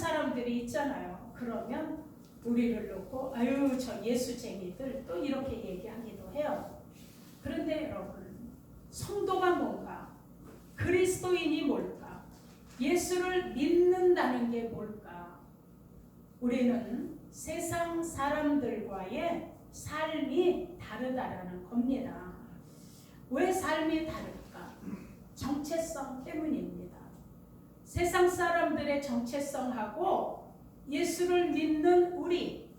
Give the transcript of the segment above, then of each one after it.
사람들이 있잖아요. 그러면 우리를 놓고 아유 저 예수쟁이들 또 이렇게 얘기하기도 해요. 그런데 여러분, 성도가 뭔가? 그리스도인이 뭘까? 예수를 믿는다는 게 뭘까? 우리는 세상 사람들과의 삶이 다르다라는 겁니다. 왜 삶이 다를까? 정체성 때문입니다. 세상 사람들의 정체성하고 예수를 믿는 우리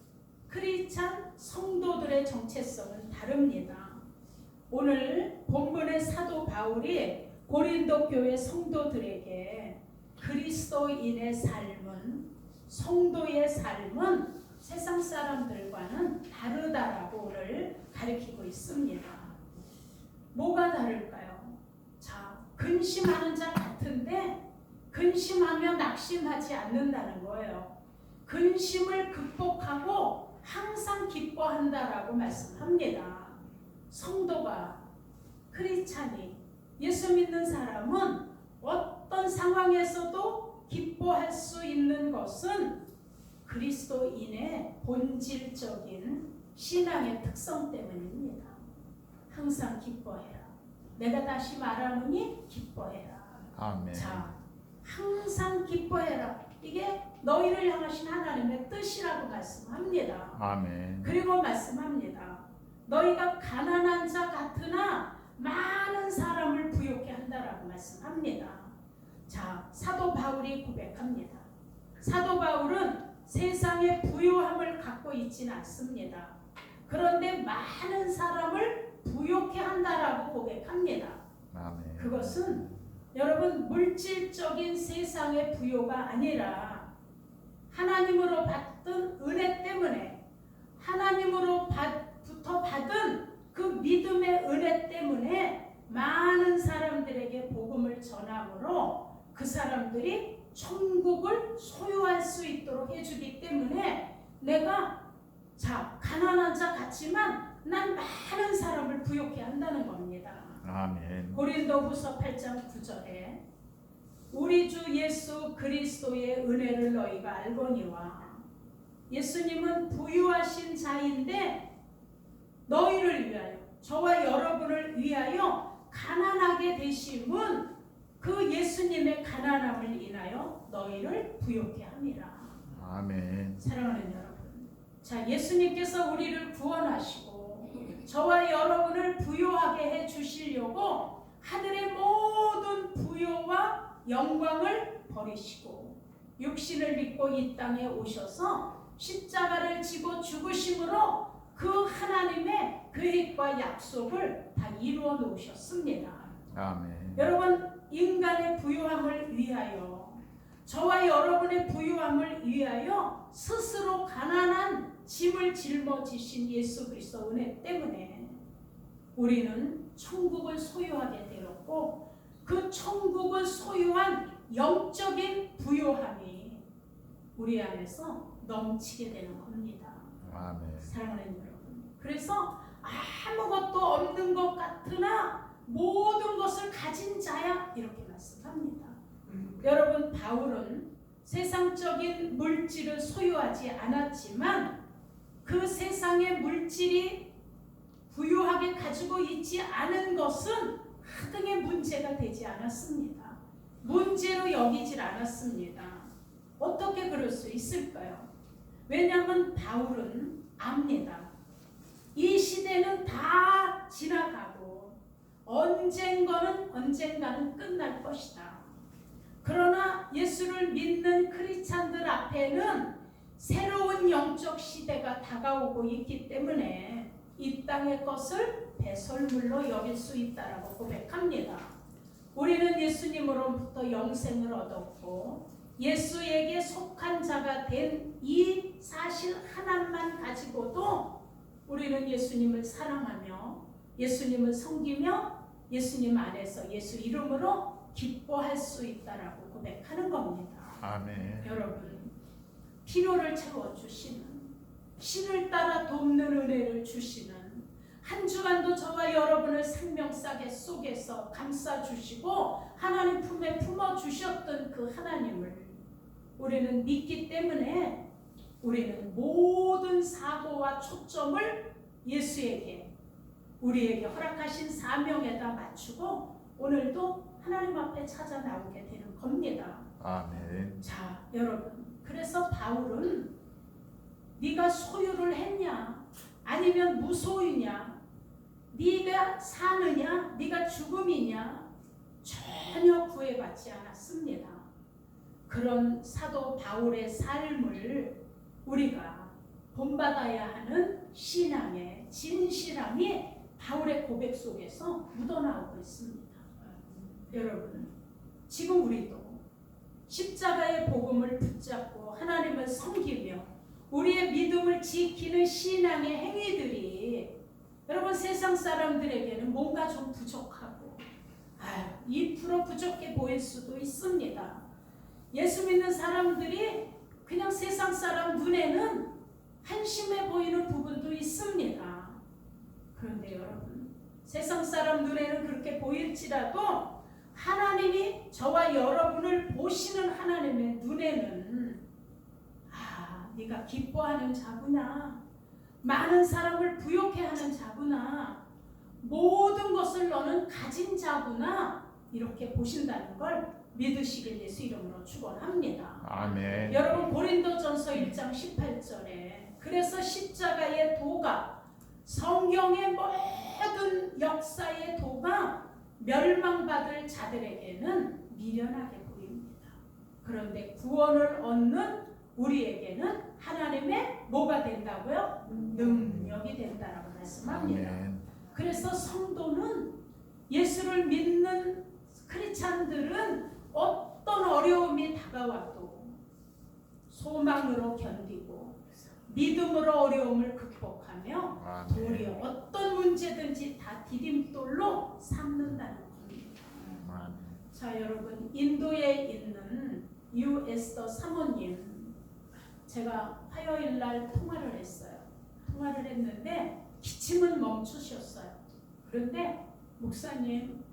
크리스찬 성도들의 정체성은 다릅니다. 오늘 본문의 사도 바울이 고린도 교회 성도들에게 그리스도인의 삶은, 성도의 삶은 세상 사람들과는 다르다라고 오늘 가르치고 있습니다. 뭐가 다를까요? 자, 근심하는 자 같은데 근심하며 낙심하지 않는다는 거예요. 근심을 극복하고 항상 기뻐한다라고 말씀합니다. 성도가, 크리스찬이, 예수 믿는 사람은 어떤 상황에서도 기뻐할 수 있는 것은 그리스도인의 본질적인 신앙의 특성 때문입니다. 항상 기뻐해라. 내가 다시 말하노니 기뻐해라. 아멘. 자, 항상 기뻐해라. 이게 너희를 향하신 하나님의 뜻이라고 말씀합니다. 아멘. 그리고 말씀합니다. 너희가 가난한 자 같으나 많은 사람을 부욕해 한다라고 말씀합니다. 자, 사도 바울이 고백합니다. 사도 바울은 세상의 부요함을 갖고 있지는 않습니다. 그런데 많은 사람을 부욕해 한다라고 고백합니다. 아멘. 그것은 여러분 물질적인 세상의 부요가 아니라 하나님으로 받은 은혜 때문에, 하나님으로부터 받은 그 믿음의 은혜 때문에 많은 사람들에게 복음을 전함으로 그 사람들이 천국을 소유할 수 있도록 해주기 때문에 내가 가난한 자 같지만 난 많은 사람을 부욕해 한다는 겁니다. 아멘. 고린도후서 8장 9절에 우리 주 예수 그리스도의 은혜를 너희가 알거니와, 예수님은 부유하신 자인데 너희를 위하여, 저와 여러분을 위하여 가난하게 되심은 그 예수님의 가난함을 인하여 너희를 부욕해 함이라. 아멘. 사랑하는 여러분, 자, 예수님께서 우리를 구원하시고 저와 여러분을 부유하게 해 주시려고 하늘의 모든 부요와 영광을 버리시고 육신을 믿고 이 땅에 오셔서 십자가를 지고 죽으심으로 그 하나님의 계획과 약속을 다 이루어 놓으셨습니다. 아멘. 여러분, 인간의 부유함을 위하여, 저와 여러분의 부유함을 위하여 스스로 가난한 짐을 짊어지신 예수 그리스도 은혜 때문에 우리는 천국을 소유하게 되었고, 그 천국을 소유한 영적인 부유함이 우리 안에서 넘치게 되는 겁니다. 아멘. 사랑하는 여러분, 그래서 아무것도 없는 것 같으나 모든 것을 가진 자야, 이렇게 말씀합니다. 여러분, 바울은 세상적인 물질을 소유하지 않았지만 그 세상의 물질이 부유하게 가지고 있지 않은 것은 하등의 문제가 되지 않았습니다. 문제로 여기질 않았습니다. 어떻게 그럴 수 있을까요? 왜냐하면 바울은 압니다. 이 시대는 다 지나가고 언젠가는 끝날 것이다. 그러나 예수를 믿는 크리스찬들 앞에는 새로운 영적 시대가 다가오고 있기 때문에 이 땅의 것을 배설물로 여길 수 있다라고 고백합니다. 우리는 예수님으로부터 영생을 얻었고 예수에게 속한 자가 된 이 사실 하나만 가지고도 우리는 예수님을 사랑하며 예수님을 섬기며 예수님 안에서 예수 이름으로 기뻐할 수 있다라고 고백하는 겁니다. 아멘. 여러분, 필요를 채워주시는, 신을 따라 돕는 은혜를 주시는, 한 주간도 저와 여러분을 생명싸개 속에서 감싸주시고 하나님 품에 품어주셨던 그 하나님을 우리는 믿기 때문에 우리는 모든 사고와 초점을 예수에게, 우리에게 허락하신 사명에다 맞추고 오늘도 하나님 앞에 찾아 나오게 되는 겁니다. 아멘. 자, 여러분, 그래서 바울은 네가 소유를 했냐 아니면 무소유냐, 네가 사느냐 네가 죽음이냐 전혀 구애받지 않았습니다. 그런 사도 바울의 삶을 우리가 본받아야 하는 신앙의 진실함이 바울의 고백 속에서 묻어나오고 있습니다. 여러분, 지금 우리도 십자가의 복음을 붙잡고 하나님을 섬기며 우리의 믿음을 지키는 신앙의 행위들이 여러분 세상 사람들에게는 뭔가 좀 부족하고 2% 부족해 보일 수도 있습니다. 예수 믿는 사람들이 그냥 세상 사람 눈에는 한심해 보이는 부분도 있습니다. 그런데 여러분, 세상 사람 눈에는 그렇게 보일지라도 하나님이 저와 여러분을 보시는 하나님의 눈에는 네가 기뻐하는 자구나, 많은 사람을 부욕해 하는 자구나, 모든 것을 너는 가진 자구나, 이렇게 보신다는 걸 믿으시길 예수 이름으로 축원합니다. 아멘. 여러분, 고린도전서 1장 18절에 그래서 십자가의 도가, 성경의 모든 역사의 도가 멸망받을 자들에게는 미련하게 보입니다. 그런데 구원을 얻는 우리에게는 하나님의 뭐가 된다고요? 능력이 된다라고 말씀합니다. 아멘. 그래서 성도는, 예수를 믿는 크리스찬들은 어떤 어려움이 다가와도 소망으로 견디고 믿음으로 어려움을 극복하며 도리어 어떤 문제든지 다 디딤돌로 삼는다는 겁니다. 자, 여러분, 인도에 있는 유 에스더 사모님, 제가 화요일 날 통화를 했어요. 통화를 했는데 기침은 멈추셨어요. 그런데 목사님,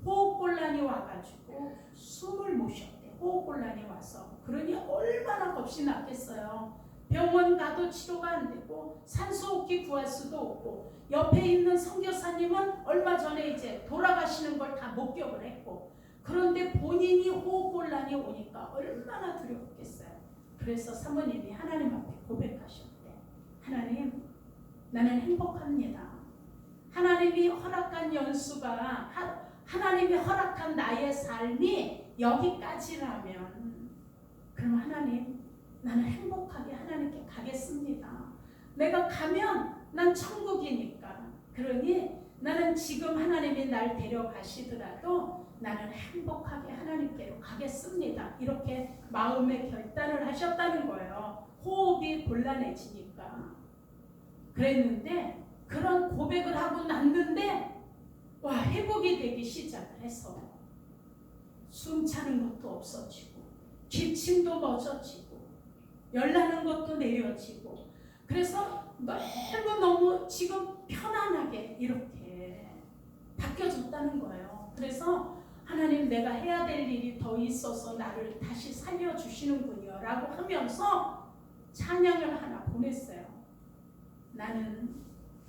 호흡곤란이 와가지고 숨을 못 쉬었대. 호흡곤란이 와서. 그러니 얼마나 겁이 났겠어요. 병원 가도 치료가 안 되고 산소호흡기 구할 수도 없고, 옆에 있는 선교사님은 얼마 전에 이제 돌아가시는 걸 다 목격을 했고, 그런데 본인이 호흡곤란이 오니까 얼마나 두렵겠어요. 그래서 사모님이 하나님 앞에 고백하셨대. 하나님, 나는 행복합니다. 하나님이 허락한 연수가, 하나님이 허락한 나의 삶이 여기까지라면, 그럼 하나님, 나는 행복하게 하나님께 가겠습니다. 내가 가면 난 천국이니까. 그러니 나는 지금 하나님이 날 데려가시더라도 나는 행복하게 하나님께로 가겠습니다. 이렇게 마음의 결단을 하셨다는 거예요. 호흡이 곤란해지니까. 그랬는데 그런 고백을 하고 났는데 회복이 되기 시작을 해서 숨 차는 것도 없어지고, 기침도 멎어지고, 열나는 것도 내려지고, 그래서 너무 지금 편안하게 이렇게 바뀌어졌다는 거예요. 그래서 하나님, 내가 해야 될 일이 더 있어서 나를 다시 살려주시는군요 라고 하면서 찬양을 하나 보냈어요. 나는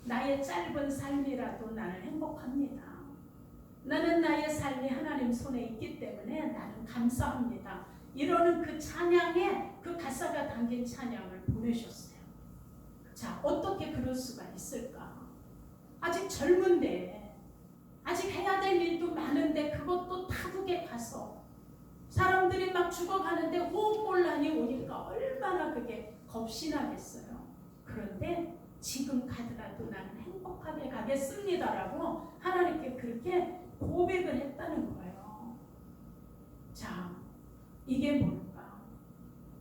나의 짧은 삶이라도 나는 행복합니다. 나는 나의 삶이 하나님 손에 있기 때문에 나는 감사합니다. 이러는 그 찬양에 그 가사가 담긴 찬양을 보내셨어요. 자, 어떻게 그럴 수가 있을까? 아직 젊은데, 아직 해야 될 일도 많은데 그것도 타국에 가서 사람들이 막 죽어가는데 호흡곤란이 오니까 얼마나 그게 겁이 나겠어요. 그런데 지금 가더라도 나는 행복하게 가겠습니다라고 하나님께 그렇게 고백을 했다는 거예요. 자, 이게 뭘까?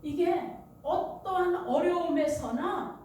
이게 어떠한 어려움에서나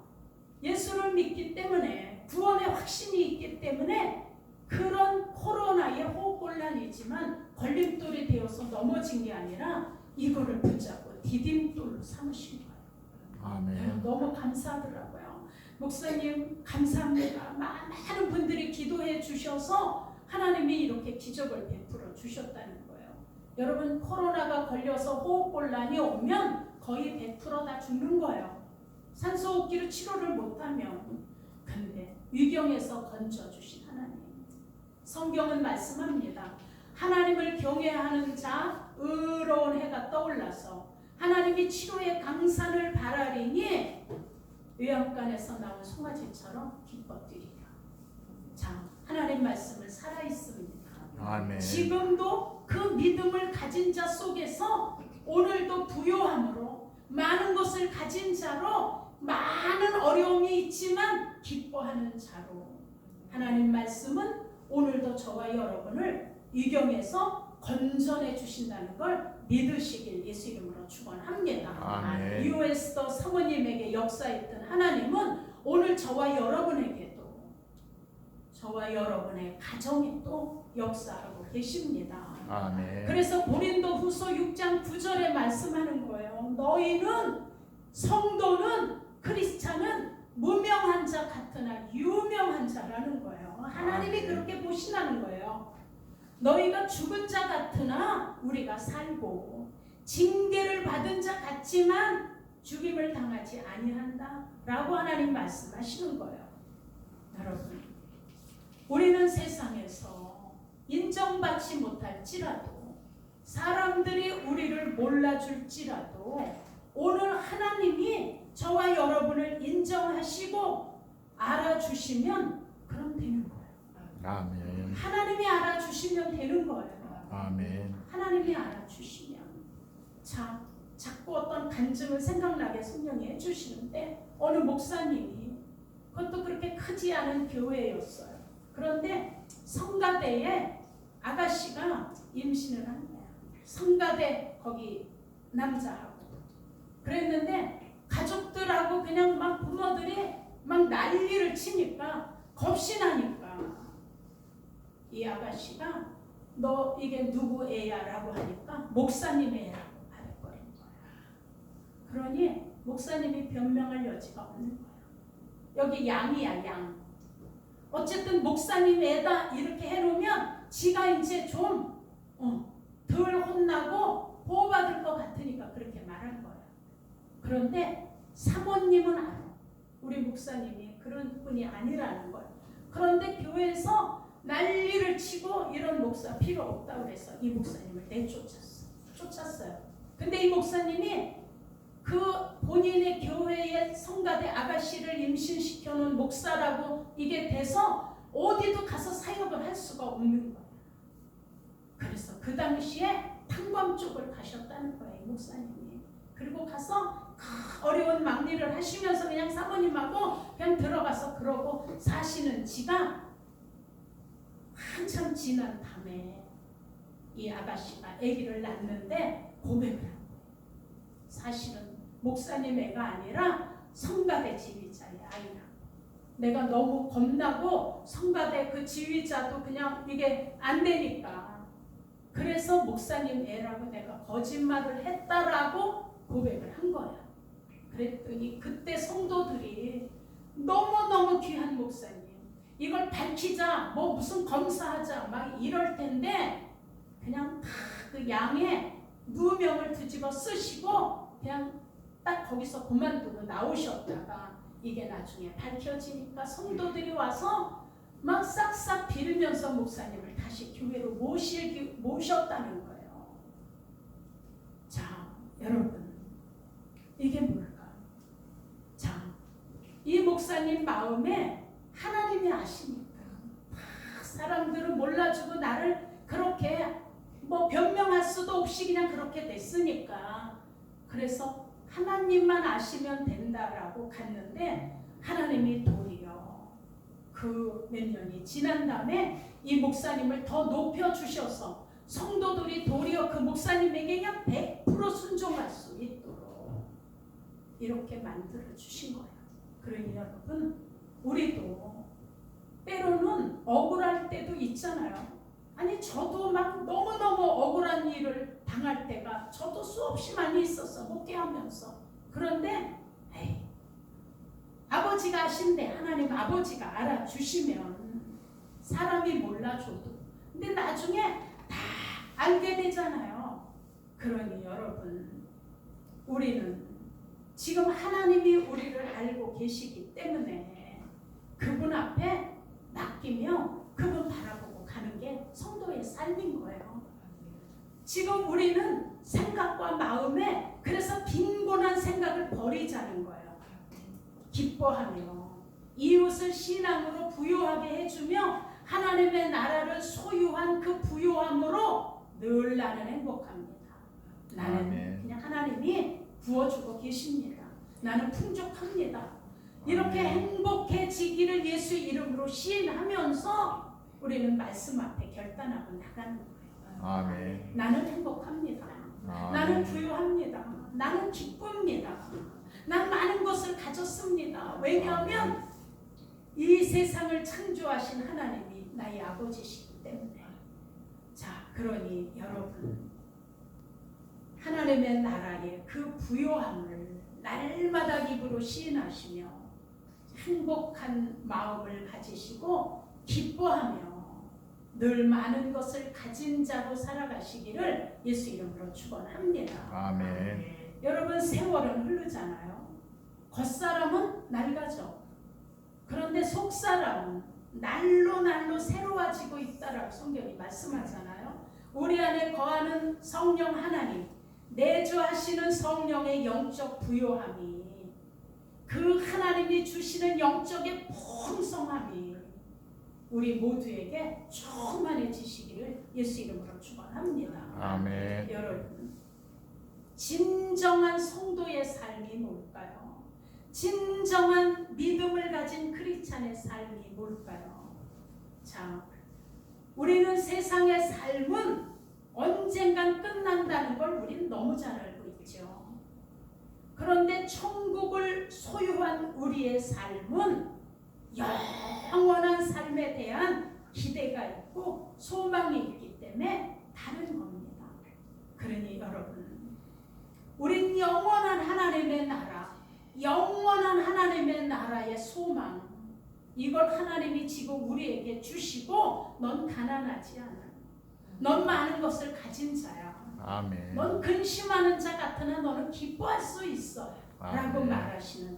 예수를 믿기 때문에, 구원의 확신이 있기 때문에 그런 코로나의 호흡곤란이지만 걸림돌이 되어서 넘어진 게 아니라 이거를 붙잡고 디딤돌로 삼으신 거예요. 아멘. 너무 감사하더라고요. 목사님 감사합니다. 많은 분들이 기도해 주셔서 하나님이 이렇게 기적을 베풀어 주셨다는 거예요. 여러분, 코로나가 걸려서 호흡곤란이 오면 거의 100%다 죽는 거예요. 산소호흡기로 치료를 못하면. 근데 위경에서 건져주신 하나님. 성경은 말씀합니다. 하나님을 경외하는 자 의로운 해가 떠올라서 하나님이 치료의 강산을 바라리니 외양간에서 나온 송아지처럼 기뻐 뛰리라. 자, 하나님 말씀은 살아있습니다. 아멘. 지금도 그 믿음을 가진 자 속에서 오늘도 부요함으로 많은 것을 가진 자로 많은 어려움이 있지만 기뻐하는 자로 하나님 말씀은 오늘도 저와 여러분을 위경에서 건져내 주신다는 걸 믿으시길 예수 이름으로 축원합니다. 아멘. 유에스더 사모님에게 역사했던 하나님은 오늘 저와 여러분에게도 저와 여러분의 가정에도 역사하고 계십니다. 아멘. 그래서 고린도후서 6장 9절에 말씀하는 거예요. 너희는 성도는 크리스찬은 무명한 자 같으나 유명한 자라는 거예요. 하나님이 그렇게 보시라는 거예요. 너희가 죽은 자 같으나 우리가 살고 징계를 받은 자 같지만 죽임을 당하지 아니한다 라고 하나님 말씀하시는 거예요. 여러분, 우리는 세상에서 인정받지 못할지라도 사람들이 우리를 몰라줄지라도 오늘 하나님이 저와 여러분을 인정하시고 알아주시면 그럼 되는 거예요. 아멘. 하나님이 알아주시면 되는 거예요. 아멘. 하나님이 알아주시면. 자, 자꾸 어떤 간증을 생각나게 성령이 해주시는데 어느 목사님이 그것도 그렇게 크지 않은 교회였어요. 그런데 성가대에 아가씨가 임신을 한 거야. 성가대 거기 남자하고. 그랬는데 가족들하고 그냥 막 부모들이 막 난리를 치니까 겁이 나니까 이 아가씨가 너 이게 누구 애야? 라고 하니까 목사님 애라고 말해버린 거야. 그러니 목사님이 변명할 여지가 없는 거야. 여기 양이야, 양. 어쨌든 목사님 애다 이렇게 해놓으면 지가 이제 좀 덜 혼나고 보호받을 것 같으니까 그렇게 말한 거야. 그런데 사모님은 알아. 우리 목사님이 그런 분이 아니라는 거야. 그런데 교회에서 난리를 치고 이런 목사 필요 없다고 그래서 이 목사님을 쫓았어요. 근데 이 목사님이 그 본인의 교회의 성가대 아가씨를 임신시켜 놓은 목사라고 이게 돼서 어디도 가서 사역을 할 수가 없는 거예요. 그래서 그 당시에 탄광 쪽을 가셨다는 거예요, 이 목사님이. 그리고 가서 어려운 막리를 하시면서 그냥 사모님하고 그냥 들어가서 그러고 사시는 지가 한참 지난 밤에 이 아가씨가 아기를 낳는데 고백을 한 거예요. 사실은 목사님 애가 아니라 성가대 지휘자의 아이라고. 내가 너무 겁나고 성가대 그 지휘자도 그냥 이게 안 되니까 그래서 목사님 애라고 내가 거짓말을 했다라고 고백을 한 거야. 그랬더니 그때 성도들이 너무너무 귀한 목사님 이걸 밝히자 뭐 무슨 검사하자 막 이럴 텐데 그냥 다 그 양의 누명을 뒤집어 쓰시고 그냥 딱 거기서 그만두고 나오셨다가 이게 나중에 밝혀지니까 성도들이 와서 막 싹싹 빌면서 목사님을 다시 교회로 모셨다는 거예요. 자, 여러분 이게 뭘까? 자, 이 목사님 마음에 하나님이 아시니까 사람들은 몰라주고 나를 그렇게 뭐 변명할 수도 없이 그냥 그렇게 됐으니까 그래서 하나님만 아시면 된다라고 갔는데 하나님이 도리어 그 몇 년이 지난 다음에 이 목사님을 더 높여주셔서 성도들이 도리어 그 목사님에게 그냥 100% 순종할 수 있도록 이렇게 만들어주신 거예요. 그러니 여러분 우리도 때로는 억울할 때도 있잖아요. 아니 저도 막 너무너무 억울한 일을 당할 때가 저도 수없이 많이 있었어. 목회하면서. 그런데 에이, 아버지가 아신데 하나님 아버지가 알아주시면 사람이 몰라줘도 근데 나중에 다 알게 되잖아요. 그러니 여러분 우리는 지금 하나님이 우리를 알고 계시기 때문에 그분 앞에 맡기며 그분 바라보고 가는 게 성도의 삶인 거예요. 지금 우리는 생각과 마음에 그래서 빈곤한 생각을 버리자는 거예요. 기뻐하며 이웃을 신앙으로 부유하게 해주며 하나님의 나라를 소유한 그 부유함으로 늘 나는 행복합니다. 나는 아멘. 그냥 하나님이 부어주고 계십니다. 나는 풍족합니다. 이렇게 행복해지기를 예수 이름으로 시인하면서 우리는 말씀 앞에 결단하고 나가는 거예요. 아멘. 나는 행복합니다. 아멘. 나는 부유합니다. 나는 기쁩니다. 난 많은 것을 가졌습니다. 왜냐하면 이 세상을 창조하신 하나님이 나의 아버지시기 때문에. 자, 그러니 여러분 하나님의 나라의 그 부요함을 날마다 입으로 시인하시며 행복한 마음을 가지시고 기뻐하며 늘 많은 것을 가진 자로 살아가시기를 예수 이름으로 축원합니다. 아멘. 여러분 세월은 흐르잖아요. 겉사람은 낡아져. 그런데 속사람은 날로 새로워지고 있다라고 성경이 말씀하잖아요. 우리 안에 거하는 성령 하나님, 내주하시는 성령의 영적 부요함이 그 하나님이 주시는 영적의 풍성함이 우리 모두에게 충만해지시기를 예수 이름으로 축원합니다. 아멘. 여러분 진정한 성도의 삶이 뭘까요? 진정한 믿음을 가진 크리스찬의 삶이 뭘까요? 자, 우리는 세상의 삶은 언젠간 끝난다는 걸 우리는 너무 잘 알고 있죠. 그런데 천국을 소유한 우리의 삶은 영원한 삶에 대한 기대가 있고 소망이 있기 때문에 다른 겁니다. 그러니 여러분, 우린 영원한 하나님의 나라, 영원한 하나님의 나라의 소망, 이걸 하나님이 지금 우리에게 주시고 넌 가난하지 않아. 넌 많은 것을 가진 자야. 아멘. 넌 근심하는 자 같으나 너는 기뻐할 수 있어. 라고 아멘. 말하시는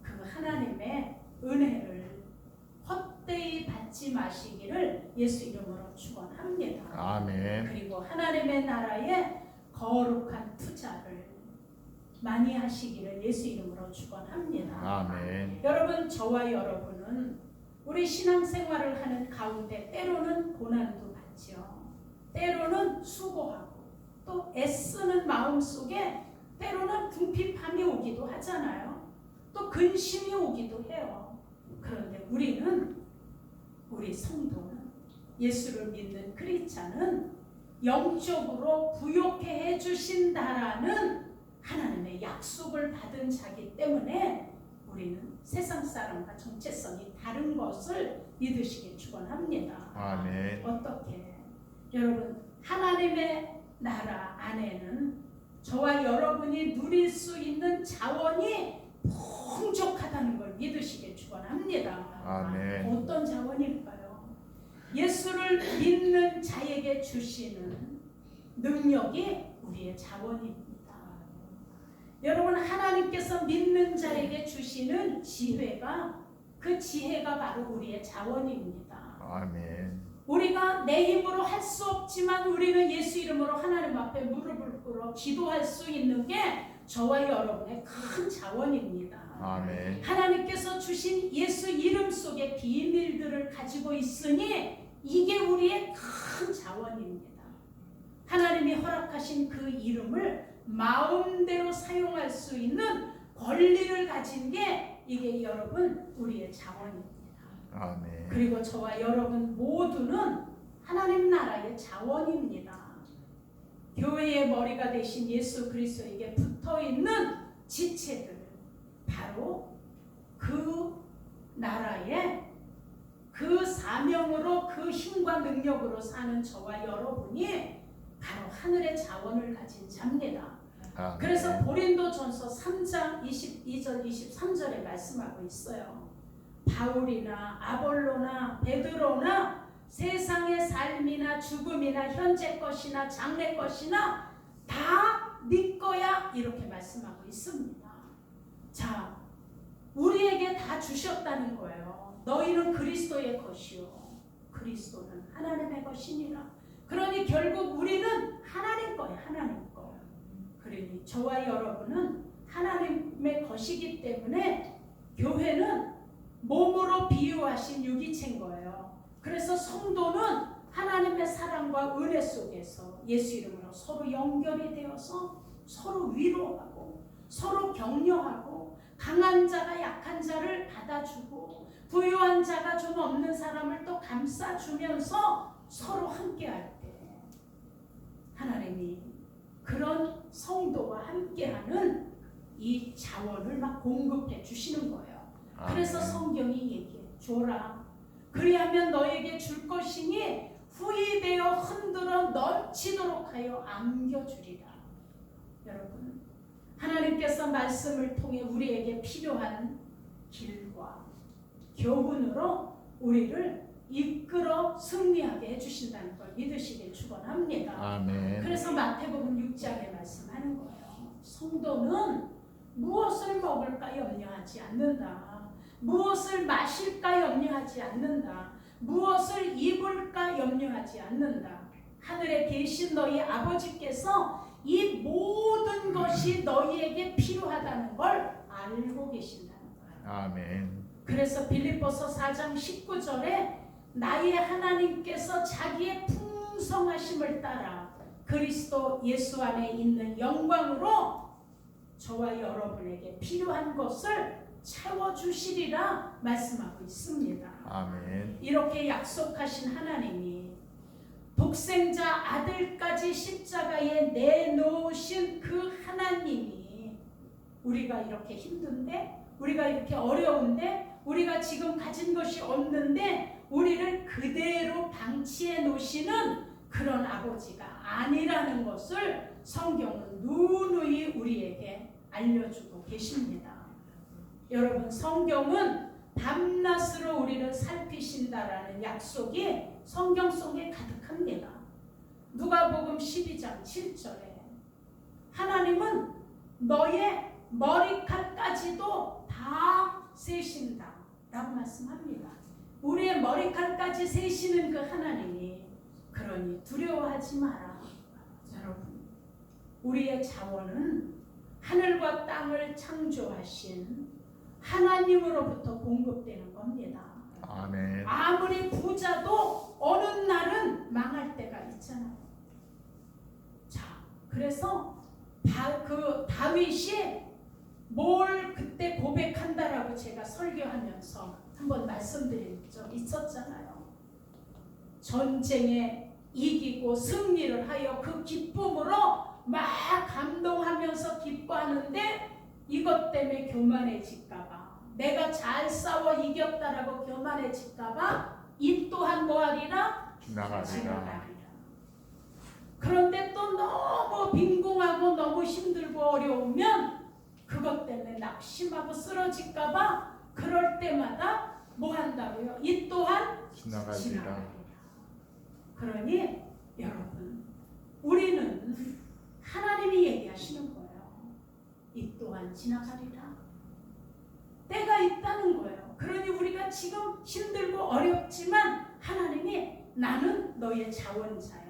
그 하나님의 은혜를 헛되이 받지 마시기를 예수 이름으로 축원합니다. 아멘. 그리고 하나님의 나라에 거룩한 투자를 많이 하시기를 예수 이름으로 축원합니다. 아멘. 여러분, 저와 여러분은 우리 신앙생활을 하는 가운데 때로는 고난도 받죠. 때로는 수고하고 또 애쓰는 마음 속에 때로는 궁핍함이 오기도 하잖아요. 또 근심이 오기도 해요. 그런데 우리 성도는, 예수를 믿는 크리스찬은 영적으로 부욕해 주신다라는 하나님의 약속을 받은 자기 때문에 우리는 세상 사람과 정체성이 다른 것을 믿으시길 축원합니다. 아멘. 어떻게? 여러분, 하나님의 나라 안에는 저와 여러분이 누릴 수 있는 자원이 풍족하다는 걸 믿으시길 축원합니다. 아멘. 어떤 자원일까요? 예수를 믿는 자에게 주시는 능력이 우리의 자원입니다. 여러분, 하나님께서 믿는 자에게 주시는 지혜가, 그 지혜가 바로 우리의 자원입니다. 아멘. 우리가 내 힘으로 할 수 없지만 우리는 예수 이름으로 하나님 앞에 무릎을 꿇어 기도할 수 있는 게 저와 여러분의 큰 자원입니다. 아멘. 하나님께서 주신 예수 이름 속에 비밀들을 가지고 있으니 이게 우리의 큰 자원입니다. 하나님이 허락하신 그 이름을 마음대로 사용할 수 있는 권리를 가진 게 이게 여러분 우리의 자원입니다. 아멘. 그리고 저와 여러분 모두는 하나님 나라의 자원입니다. 교회의 머리가 되신 예수 그리스도에게 붙어있는 지체들, 바로 그 나라의 그 사명으로 그 힘과 능력으로 사는 저와 여러분이 바로 하늘의 자원을 가진 자입니다. 아멘. 그래서 고린도전서 3장 22절 23절에 말씀하고 있어요. 바울이나 아볼로나 베드로나 세상의 삶이나 죽음이나 현재 것이나 장래 것이나 다 네 거야 이렇게 말씀하고 있습니다. 자, 우리에게 다 주셨다는 거예요. 너희는 그리스도의 것이요 그리스도는 하나님의 것이니라. 그러니 결국 우리는 하나님 거예요. 하나님 거. 그러니 저와 여러분은 하나님의 것이기 때문에 교회는 몸으로 비유하신 유기체인 거예요. 그래서 성도는 하나님의 사랑과 은혜 속에서 예수 이름으로 서로 연결이 되어서 서로 위로하고 서로 격려하고 강한 자가 약한 자를 받아주고 부유한 자가 좀 없는 사람을 또 감싸주면서 서로 함께할 때 하나님이 그런 성도와 함께하는 이 자원을 막 공급해 주시는 거예요. 그래서 성경이 얘기해 줘라. 그리하면 너에게 줄 것이니 후이되어 흔들어 넘치도록 하여 안겨주리라. 여러분, 하나님께서 말씀을 통해 우리에게 필요한 길과 교훈으로 우리를 이끌어 승리하게 해주신다는 걸 믿으시길 축원합니다. 아멘. 그래서 마태복음 6장에 말씀하는 거예요. 성도는 무엇을 먹을까 염려하지 않는다. 무엇을 마실까 염려하지 않는다. 무엇을 입을까 염려하지 않는다. 하늘에 계신 너희 아버지께서 이 모든 것이 너희에게 필요하다는 걸 알고 계신다는 거예요. 아멘. 그래서 빌립보서 4장 19절에 나의 하나님께서 자기의 풍성하심을 따라 그리스도 예수 안에 있는 영광으로 저와 여러분에게 필요한 것을 채워주시리라 말씀하고 있습니다. 아멘. 이렇게 약속하신 하나님이 독생자 아들까지 십자가에 내놓으신 그 하나님이 우리가 이렇게 힘든데 우리가 이렇게 어려운데 우리가 지금 가진 것이 없는데 우리를 그대로 방치해 놓으시는 그런 아버지가 아니라는 것을 성경은 누누이 우리에게 알려주고 계십니다. 여러분, 성경은 밤낮으로 우리를 살피신다라는 약속이 성경 속에 가득합니다. 누가복음 12장 7절에 하나님은 너의 머리칼까지도 다 세신다 라고 말씀합니다. 우리의 머리칼까지 세시는 그 하나님이 그러니 두려워하지 마라. 여러분, 우리의 자원은 하늘과 땅을 창조하신 하나님으로부터 공급되는 겁니다. 아멘. 아무리 부자도 어느 날은 망할 때가 있잖아요. 자, 그래서 그 다윗이 뭘 그때 고백한다라고 제가 설교하면서 한번 말씀드린 적 있었잖아요. 전쟁에 이기고 승리를 하여 그 기쁨으로 막 감동하면서 기뻐하는데 이것 때문에 교만해질까봐, 내가 잘 싸워 이겼다라고 교만해질까봐 이 또한 뭐하리라? 지나가리라. 그런데 또 너무 빈궁하고 너무 힘들고 어려우면 그것 때문에 낙심하고 쓰러질까봐 그럴 때마다 뭐 한다고요? 이 또한 지나가리라. 그러니 여러분, 우리는 하나님이 얘기하시는 거예요. 이 또한 지나가리라. 때가 있다는 거예요. 그러니 우리가 지금 힘들고 어렵지만 하나님이 나는 너의 자원자야.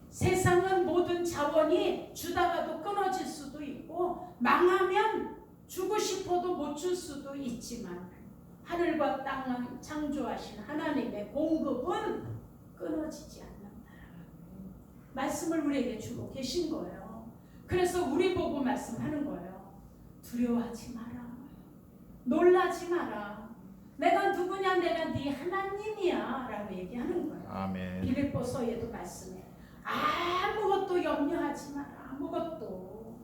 세상은 모든 자원이 주다가도 끊어질 수도 있고 망하면 주고 싶어도 못 줄 수도 있지만 하늘과 땅을 창조하신 하나님의 공급은 끊어지지 않는다. 말씀을 우리에게 주고 계신 거예요. 그래서 우리 보고 말씀하는 거예요. 두려워하지 마라. 놀라지 마라. 내가 누구냐? 내가 네 하나님이야 라고 얘기하는 거예요. 아멘. 빌립보서에도 말씀해. 아무것도 염려하지 마라. 아무것도.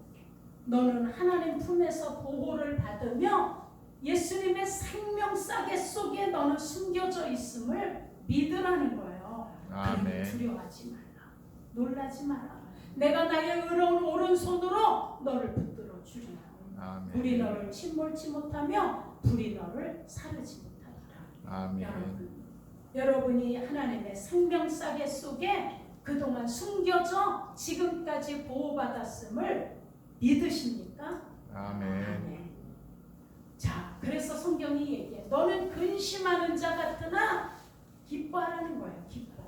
너는 하나님 품에서 보호를 받으며 예수님의 생명 싸개 속에 너는 숨겨져 있음을 믿으라는 거예요. 아멘. 두려워하지 마라. 놀라지 마라. 내가 나의 의로운 오른손으로 너를 붙들어 주리라. 아멘. 불이 너를 침몰치 못하며 불이 너를 사르지 못하리라. 아멘. 여러분이 하나님의 생명 싸개 속에 그동안 숨겨져 지금까지 보호받았음을 믿으십니까? 아멘. 자, 그래서 성경이 얘기해. 너는 근심하는 자 같으나 기뻐하라는 거예요. 기뻐.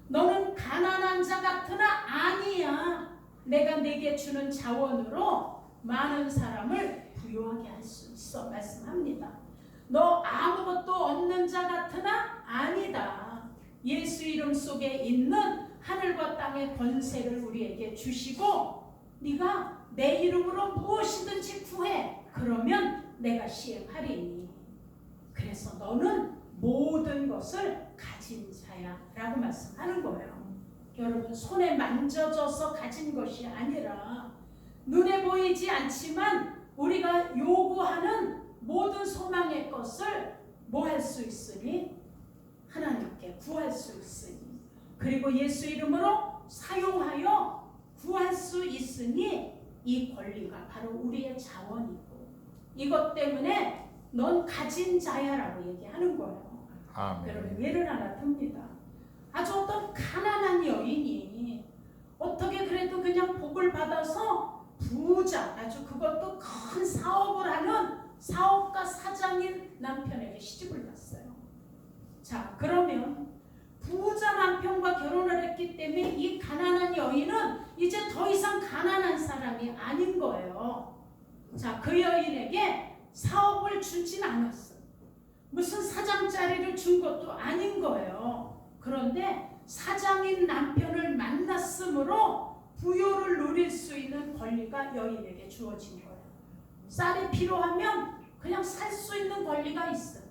너는 가난한 자 같으나 아니야. 내가 내게 주는 자원으로 많은 사람을 부유하게 할 수 있어. 말씀합니다. 너 아무것도 없는 자 같으나 아니다. 예수 이름 속에 있는 하늘과 땅의 권세를 우리에게 주시고 네가 내 이름으로 무엇이든지 구해. 그러면 내가 시행하리니. 그래서 너는 모든 것을 가진 자야 라고 말씀하는 거예요. 여러분, 손에 만져져서 가진 것이 아니라 눈에 보이지 않지만 우리가 요구하는 모든 소망의 것을 뭐 할 수 있으니? 하나님께 구할 수 있으니, 그리고 예수 이름으로 사용하여 구할 수 있으니 이 권리가 바로 우리의 자원이고, 이것 때문에 넌 가진 자야라고 얘기하는 거예요. 여러분, 아멘. 예를 하나 듭니다. 아주 어떤 가난한 여인이 어떻게 그래도 그냥 복을 받아서 부자, 아주 그것도 큰 사업을 하는 사업가 사장인 남편에게 시집을 갔어요. 자, 그러면 부자 남편과 결혼을 했기 때문에 이 가난한 여인은 이제 더 이상 가난한 사람이 아닌 거예요. 자, 그 여인에게 사업을 주진 않았어요. 무슨 사장자리를 준 것도 아닌 거예요. 그런데 사장인 남편을 만났으므로 부요를 누릴 수 있는 권리가 여인에게 주어진 거예요. 쌀이 필요하면 그냥 살 수 있는 권리가 있어요.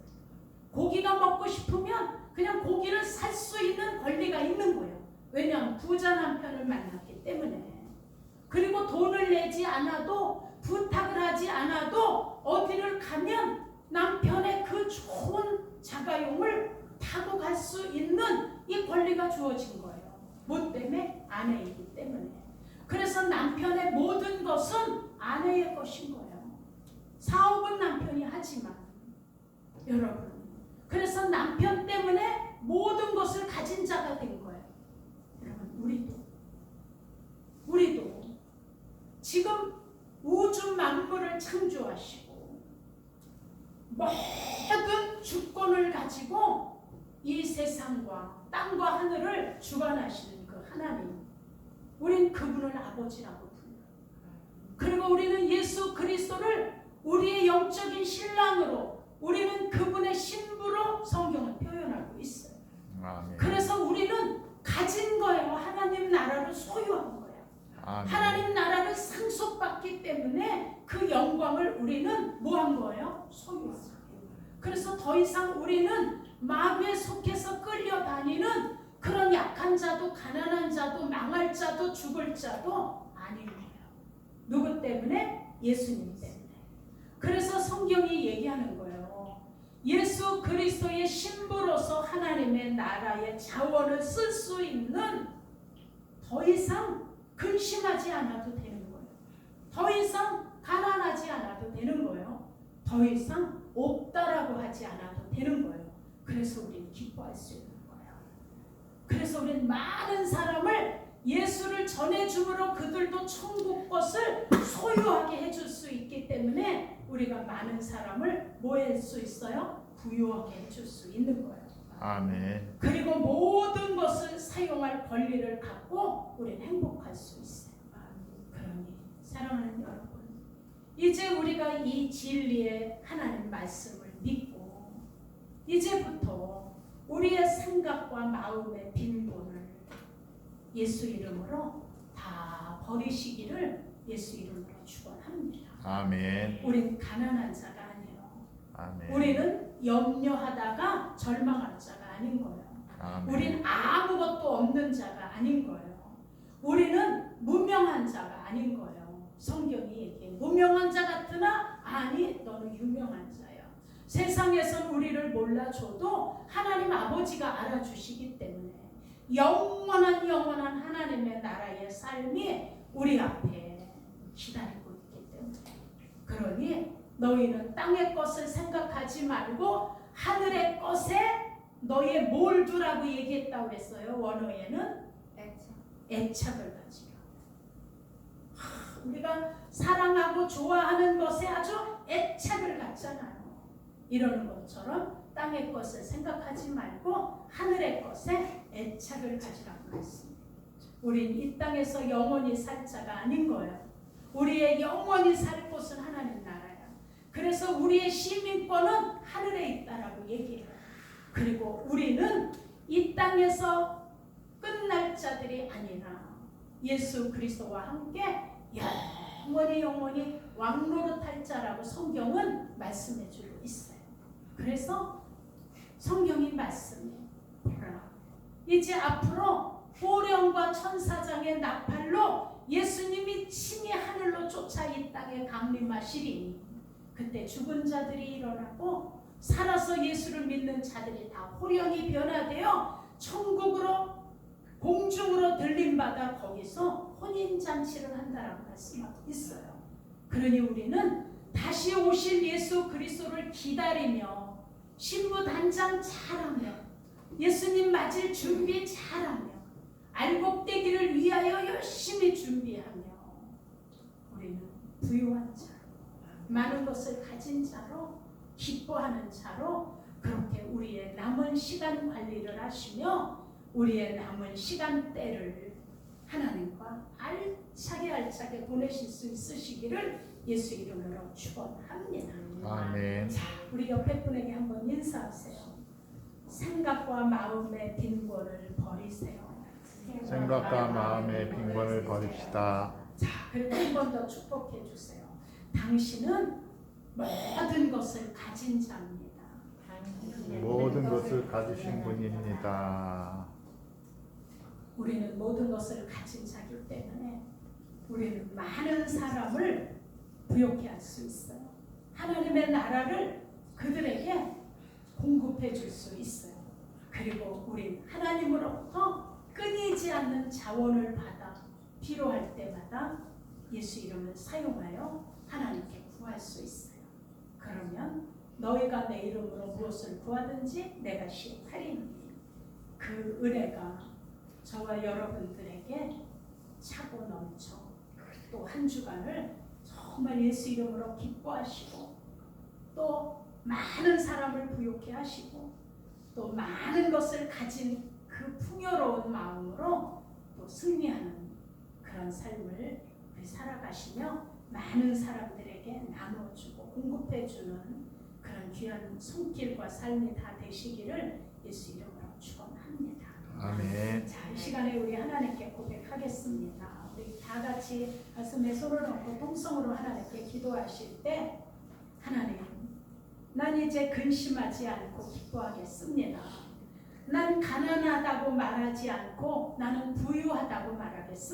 고기가 먹고 싶으면 그냥 고기를 살 수 있는 권리가 있는 거예요. 왜냐하면 부자 남편을 만났기 때문에. 그리고 돈을 내지 않아도, 부탁을 하지 않아도 어디를 가면 남편의 그 좋은 자가용을 타고 갈 수 있는 이 권리가 주어진 거예요. 뭐 때문에? 아내이기 때문에. 그래서 남편의 모든 것은 아내의 것인 거예요. 사업은 남편이 하지만, 여러분, 그래서 남편 때문에 모든 것을 가진 자가 된 거예요. 여러분, 우리도 지금 우주 만물을 창조하시고 모든 주권을 가지고 이 세상과 땅과 하늘을 주관하시는 그 하나님, 우린 그분을 아버지라고 불러요. 그리고 우리는 예수 그리스도를 우리의 영적인 신랑으로, 우리는 그분의 신부로 성경을 표현하고 있어요. 아멘. 그래서 우리는 가진 거예요. 하나님 나라를 소유한 거예요. 아멘. 하나님 나라를 상속받기 때문에 그 영광을 우리는 뭐 한 거예요? 소유한 거예요. 그래서 더 이상 우리는 마귀에 속해서 끌려다니는 그런 약한 자도, 가난한 자도, 망할 자도, 죽을 자도 아닌 거예요. 누구 때문에? 예수님 때문에. 그래서 성경이 얘기하는 거예요. 예수 그리스도의 신부로서 하나님의 나라의 자원을 쓸 수 있는, 더 이상 근심하지 않아도 되는 거예요. 더 이상 가난하지 않아도 되는 거예요. 더 이상 없다라고 하지 않아도 되는 거예요. 그래서 우리는 기뻐할 수 있는 거예요. 그래서 우리는 많은 사람을 예수를 전해줌으로 그들도 천국 것을 소유하게 해줄 수 있기 때문에 우리가 많은 사람을 뭐 할 수 있어요? 부유하게 해줄 수 있는 거예요. 아멘. 그리고 모든 것을 사용할 권리를 갖고 우리는 행복할 수 있어요. 그러니 사랑하는 여러분, 이제 우리가 이 진리의 하나님 말씀을 믿고 이제부터 우리의 생각과 마음의 빈곤을 예수 이름으로 다 버리시기를 예수 이름으로 축원합니다. 아멘. 우린 가난한 자가 아니에요. 아멘. 우리는 염려하다가 절망할 자가 아닌 거예요. 아멘. 우린 아무것도 없는 자가 아닌 거예요. 우리는 무명한 자가 아닌 거예요. 성경이 얘기해. 무명한 자 같으나 아니 너는 유명한 자야. 세상에선 우리를 몰라줘도 하나님 아버지가 알아주시기 때문에 영원한 하나님의 나라의 삶이 우리 앞에 기다리고 있기 때문에, 그러니 너희는 땅의 것을 생각하지 말고 하늘의 것에 너의 뭘 두라고 얘기했다고 했어요. 원어에는 애착을 가지라. 우리가 사랑하고 좋아하는 것에 아주 애착을 갖잖아요. 이러는 것처럼 땅의 것을 생각하지 말고 하늘의 것에 애착을 가지라고 했습니다. 우린 이 땅에서 영원히 살 자가 아닌 거예요. 우리의 영원히 살 곳은 하나님 나라야. 그래서 우리의 시민권은 하늘에 있다라고 얘기해요. 그리고 우리는 이 땅에서 끝날 자들이 아니라 예수 그리스도와 함께 영원히 왕노릇할 자라고 성경은 말씀해 주고 있어요. 그래서 성경이 말씀해. 이제 앞으로 호령과 천사장의 나팔로 예수님이 친히 하늘로 쫓아 이 땅에 강림하시리니 그때 죽은 자들이 일어나고 살아서 예수를 믿는 자들이 다 호령이 변화되어 천국으로 공중으로 들림받아 거기서 혼인잔치를 한다라고 말씀하고 있어요. 그러니 우리는 다시 오실 예수 그리스도를 기다리며 신부 단장 잘하며 예수님 맞을 준비 잘하며 알곡되기를 위하여 열심히 준비하며 우리는 부유한 자로 많은 것을 가진 자로 기뻐하는 자로 그렇게 우리의 남은 시간 관리를 하시며 우리의 남은 시간대를 하나님과 알차게 보내실 수 있으시기를 예수 이름으로 축원합니다. 아멘. 자, 우리 옆에 분에게 한번 인사하세요. 생각과 마음의 빈곤을 버리세요. 생각과 마음의 빈곤을 버립시다. 자, 그리고 한 번 더 축복해 주세요. 당신은 모든 것을 가진 자입니다. 모든 것을 가지신 분입니다. 우리는 모든 것을 가진 자이기 때문에 우리는 많은 사람을 부욕해 할 수 있어요. 하나님의 나라를 그들에게 공급해 줄 수 있어요. 그리고 우린 하나님으로부터 끊이지 않는 자원을 받아 필요할 때마다 예수 이름을 사용하여 하나님께 구할 수 있어요. 그러면 너희가 내 이름으로 무엇을 구하든지 내가 시행하리니 그 은혜가 저와 여러분들에게 차고 넘쳐 또 한 주간을 정말 예수 이름으로 기뻐하시고 또 많은 사람을 부욕해 하시고 또 많은 것을 가진 그 풍요로운 마음으로 또 승리하는 그런 삶을 살아가시며 많은 사람들에게 나눠주고 공급해주는 그런 귀한 손길과 삶이 다 되시기를 예수 이름으로 축원합니다. 아멘. 자, 이 시간에 우리 하나님께 고백하겠습니다. 우리 다 같이 가슴에 손을 얹고 통성으로 하나님께 기도하실 때 하나님, 난 이제 근심하지 않고 기뻐하겠습니다. 난 가난하다고 말하지 않고 나는 부유하다고 말하겠습니다.